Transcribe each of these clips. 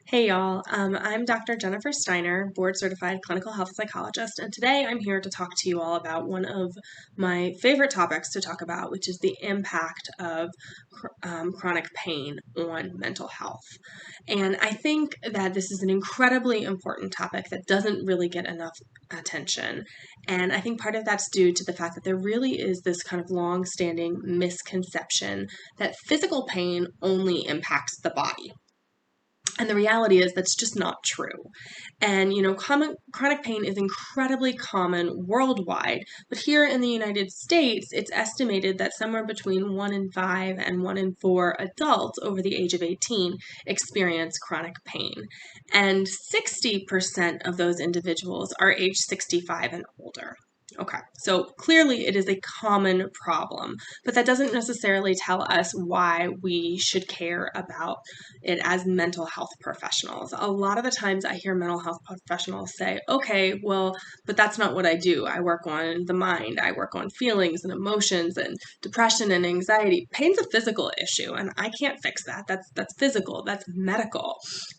Hey y'all, I'm Dr. Jennifer Steiner, board certified clinical health psychologist, and today I'm here to talk to you all about one of my favorite topics to talk about, which is the impact of chronic pain on mental health. And I think that this is an incredibly important topic that doesn't really get enough attention. And I think part of that's due to the fact that there really is this kind of long-standing misconception that physical pain only impacts the body. And the reality is that's just not true. And, chronic pain is incredibly common worldwide, but here in the United States, it's estimated that somewhere between 1 in 5 and 1 in 4 adults over the age of 18 experience chronic pain. And 60% of those individuals are age 65 and older. Okay, so clearly it is a common problem, but that doesn't necessarily tell us why we should care about it as mental health professionals. A lot of the times I hear mental health professionals say, okay, well, but that's not what I do. I work on the mind. I work on feelings and emotions and depression and anxiety. Pain's a physical issue, and I can't fix that. That's physical. That's medical.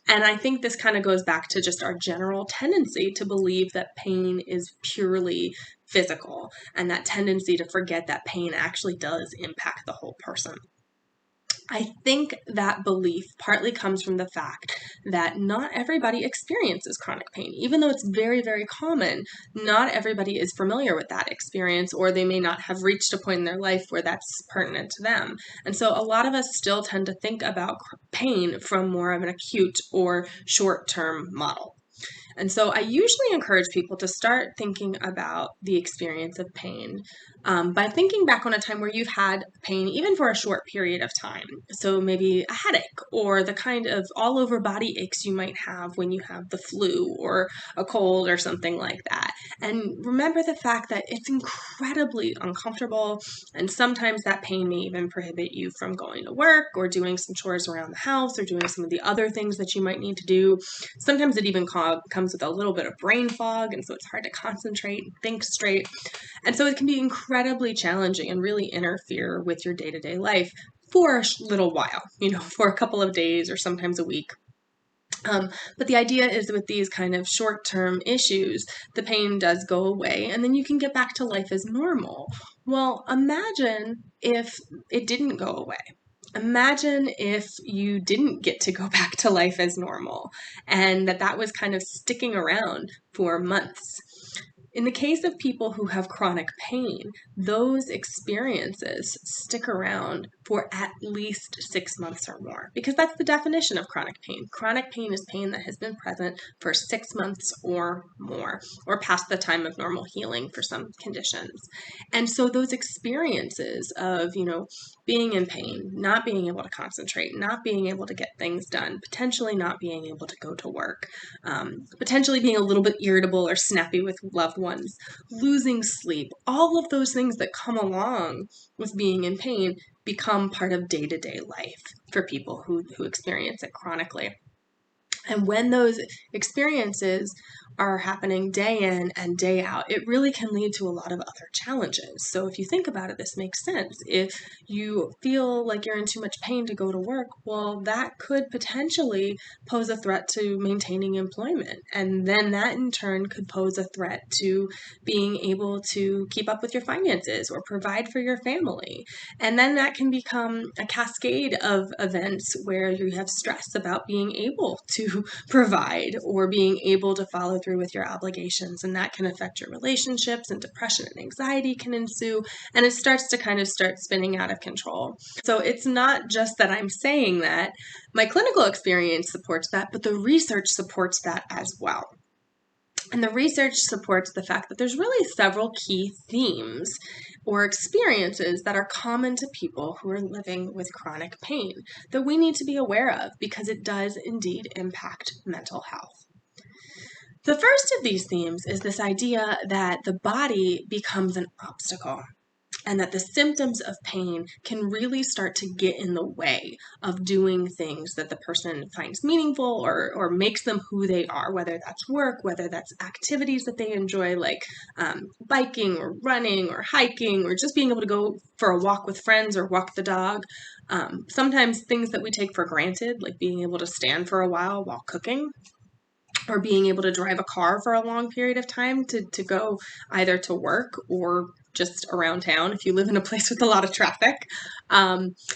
And I think this kind of goes back to just our general tendency to believe that pain is purely physical, and that tendency to forget that pain actually does impact the whole person. I think that belief partly comes from the fact that not everybody experiences chronic pain. Even though it's very, very common, not everybody is familiar with that experience, or they may not have reached a point in their life where that's pertinent to them. And so a lot of us still tend to think about pain from more of an acute or short-term model. And so I usually encourage people to start thinking about the experience of pain by thinking back on a time where you've had pain, even for a short period of time. So maybe a headache, or the kind of all over body aches you might have when you have the flu or a cold or something like that. And remember the fact that it's incredibly uncomfortable, and sometimes that pain may even prohibit you from going to work or doing some chores around the house or doing some of the other things that you might need to do. Sometimes it even comes with a little bit of brain fog, and so it's hard to concentrate and think straight. And so it can be incredibly challenging and really interfere with your day-to-day life for a little while, for a couple of days or sometimes a week. But the idea is with these kind of short-term issues, the pain does go away, and then you can get back to life as normal. Well, imagine if it didn't go away. Imagine if you didn't get to go back to life as normal, and that was kind of sticking around for months. In the case of people who have chronic pain, those experiences stick around for at least 6 months or more, because that's the definition of chronic pain. Chronic pain is pain that has been present for 6 months or more, or past the time of normal healing for some conditions. And so those experiences of, being in pain, not being able to concentrate, not being able to get things done, potentially not being able to go to work, potentially being a little bit irritable or snappy with loved ones, losing sleep, all of those things that come along with being in pain become part of day-to-day life for people who experience it chronically. And when those experiences are happening day in and day out, it really can lead to a lot of other challenges. So if you think about it, this makes sense. If you feel like you're in too much pain to go to work, well, that could potentially pose a threat to maintaining employment. And then that in turn could pose a threat to being able to keep up with your finances or provide for your family. And then that can become a cascade of events where you have stress about being able to provide or being able to follow through with your obligations, and that can affect your relationships, and depression and anxiety can ensue, and it starts to start spinning out of control. So it's not just that I'm saying that. My clinical experience supports that, but the research supports that as well. And the research supports the fact that there's really several key themes or experiences that are common to people who are living with chronic pain that we need to be aware of, because it does indeed impact mental health. The first of these themes is this idea that the body becomes an obstacle. and that the symptoms of pain can really start to get in the way of doing things that the person finds meaningful or makes them who they are, whether that's work, whether that's activities that they enjoy, like biking or running or hiking, or just being able to go for a walk with friends or walk the dog. Sometimes things that we take for granted, like being able to stand for a while cooking, or being able to drive a car for a long period of time to go either to work or just around town if you live in a place with a lot of traffic.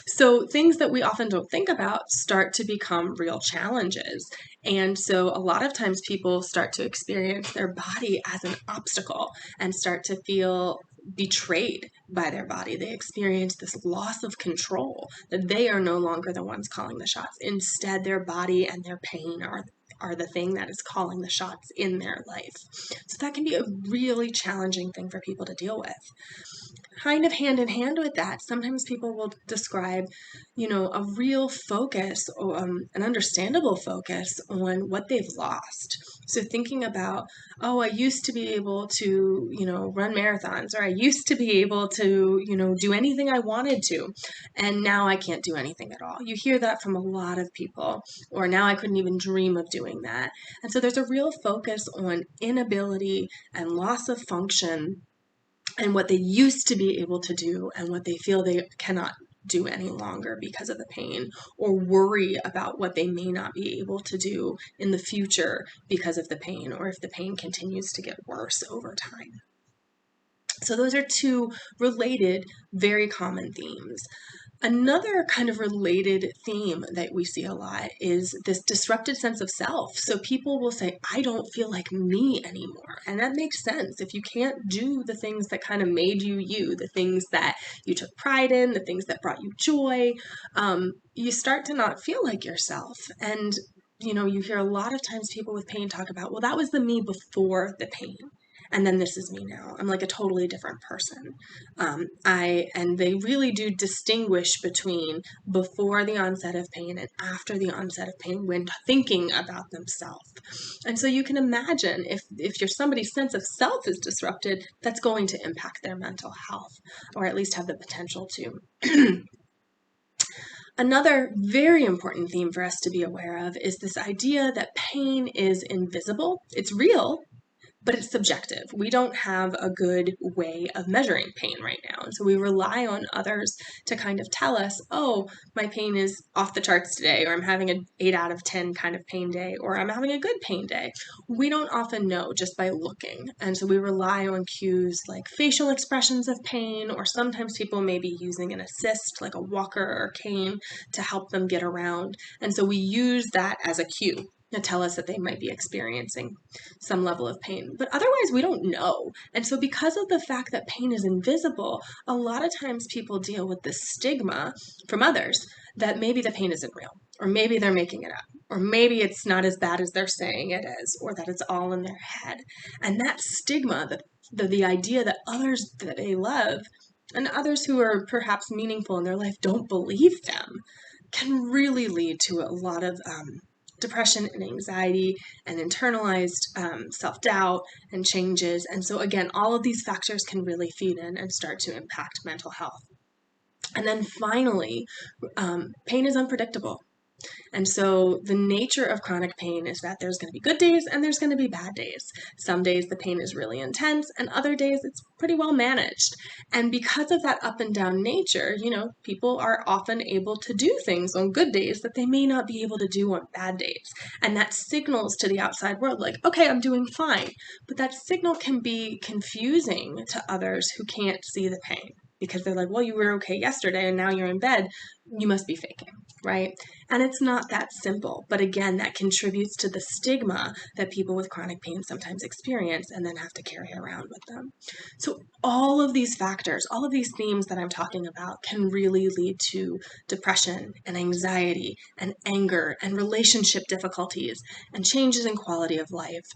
So things that we often don't think about start to become real challenges. And so a lot of times people start to experience their body as an obstacle and start to feel betrayed by their body. They experience this loss of control, that they are no longer the ones calling the shots. Instead, their body and their pain are the thing that is calling the shots in their life. So that can be a really challenging thing for people to deal with. Kind of hand in hand with that, sometimes people will describe, a real focus, an understandable focus on what they've lost. So thinking about, I used to be able to, run marathons, or I used to be able to, do anything I wanted to, and now I can't do anything at all. You hear that from a lot of people, or now I couldn't even dream of doing that. And so there's a real focus on inability and loss of function, and what they used to be able to do and what they feel they cannot do any longer because of the pain, or worry about what they may not be able to do in the future because of the pain, or if the pain continues to get worse over time. So those are two related, very common themes. Another kind of related theme that we see a lot is this disrupted sense of self. So people will say, I don't feel like me anymore. And that makes sense. If you can't do the things that kind of made you, the things that you took pride in, the things that brought you joy, you start to not feel like yourself. And, you hear a lot of times people with pain talk about, well, that was the me before the pain. And then this is me now. I'm like a totally different person. And they really do distinguish between before the onset of pain and after the onset of pain when thinking about themselves. And so you can imagine if somebody's sense of self is disrupted, that's going to impact their mental health, or at least have the potential to. Another very important theme for us to be aware of is this idea that pain is invisible. It's real, but it's subjective. We don't have a good way of measuring pain right now. And so we rely on others to kind of tell us, my pain is off the charts today, or I'm having an 8 out of 10 kind of pain day, or I'm having a good pain day. We don't often know just by looking. And so we rely on cues like facial expressions of pain, or sometimes people may be using an assist like a walker or cane to help them get around. And so we use that as a cue to tell us that they might be experiencing some level of pain. But otherwise, we don't know. And so because of the fact that pain is invisible, a lot of times people deal with this stigma from others that maybe the pain isn't real, or maybe they're making it up, or maybe it's not as bad as they're saying it is, or that it's all in their head. And that stigma, the idea that others that they love and others who are perhaps meaningful in their life don't believe them, can really lead to a lot of depression and anxiety and internalized self-doubt and changes. And so again, all of these factors can really feed in and start to impact mental health. And then finally, pain is unpredictable. And so the nature of chronic pain is that there's going to be good days and there's going to be bad days. Some days the pain is really intense, and other days it's pretty well managed. And because of that up and down nature, people are often able to do things on good days that they may not be able to do on bad days. And that signals to the outside world like, okay, I'm doing fine. But that signal can be confusing to others who can't see the pain, because they're like, well, you were okay yesterday and now you're in bed. You must be faking, right? And it's not that simple. But again, that contributes to the stigma that people with chronic pain sometimes experience and then have to carry around with them. So all of these factors, all of these themes that I'm talking about can really lead to depression and anxiety and anger and relationship difficulties and changes in quality of life.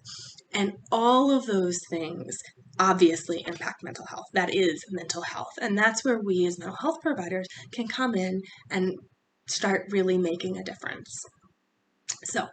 And all of those things obviously impact mental health. That is mental health. And that's where we as mental health providers can come in and start really making a difference. So